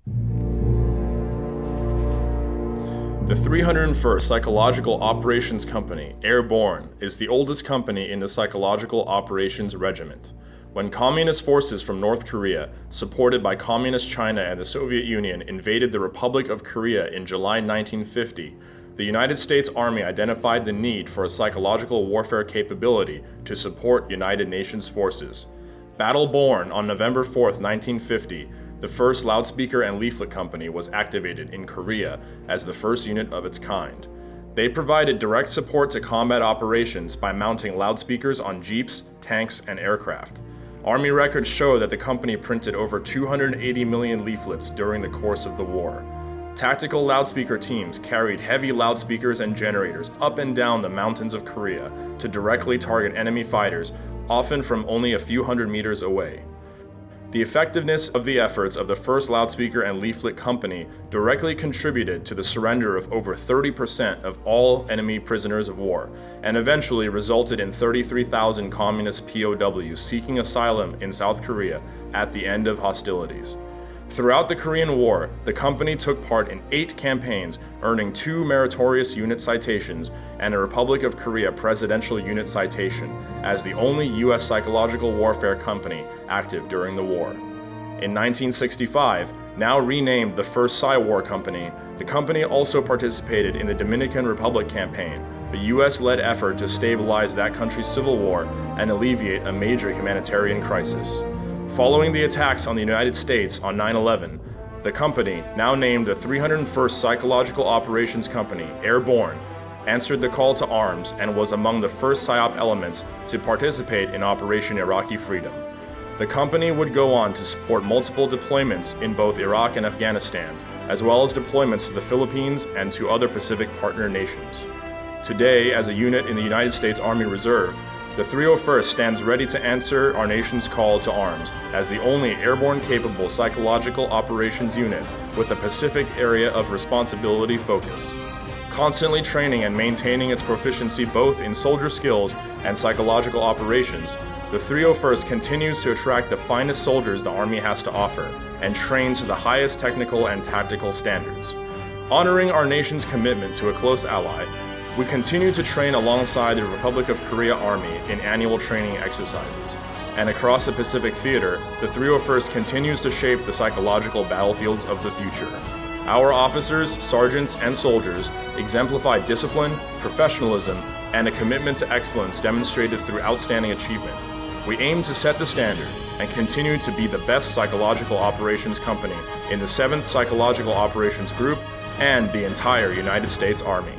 The 301st Psychological Operations Company, Airborne, is the oldest company in the Psychological Operations Regiment. When Communist forces from North Korea, supported by Communist China and the Soviet Union, invaded the Republic of Korea in July 1950, the United States Army identified the need for a psychological warfare capability to support United Nations forces. Battle-born on November 4, 1950, the first loudspeaker and leaflet company was activated in Korea as the first unit of its kind. They provided direct support to combat operations by mounting loudspeakers on jeeps, tanks, and aircraft. Army records show that the company printed over 280 million leaflets during the course of the war. Tactical loudspeaker teams carried heavy loudspeakers and generators up and down the mountains of Korea to directly target enemy fighters, often from only a few hundred meters away. The effectiveness of the efforts of the first loudspeaker and leaflet company directly contributed to the surrender of over 30% of all enemy prisoners of war, and eventually resulted in 33,000 communist POWs seeking asylum in South Korea at the end of hostilities. Throughout the Korean War, the company took part in 8 campaigns, earning 2 meritorious unit citations and a Republic of Korea Presidential Unit Citation, as the only U.S. psychological warfare company active during the war. In 1965, now renamed the First Psy-War Company, the company also participated in the Dominican Republic campaign, a U.S.-led effort to stabilize that country's civil war and alleviate a major humanitarian crisis. Following the attacks on the United States on 9/11, the company, now named the 301st Psychological Operations Company, Airborne, answered the call to arms and was among the first PSYOP elements to participate in Operation Iraqi Freedom. The company would go on to support multiple deployments in both Iraq and Afghanistan, as well as deployments to the Philippines and to other Pacific partner nations. Today, as a unit in the United States Army Reserve, the 301st stands ready to answer our nation's call to arms as the only airborne-capable psychological operations unit with a Pacific area of responsibility focus. Constantly training and maintaining its proficiency both in soldier skills and psychological operations, the 301st continues to attract the finest soldiers the Army has to offer and trains to the highest technical and tactical standards. Honoring our nation's commitment to a close ally, we continue to train alongside the Republic of Korea Army in annual training exercises. And across the Pacific Theater, the 301st continues to shape the psychological battlefields of the future. Our officers, sergeants, and soldiers exemplify discipline, professionalism, and a commitment to excellence demonstrated through outstanding achievement. We aim to set the standard and continue to be the best psychological operations company in the 7th Psychological Operations Group and the entire United States Army.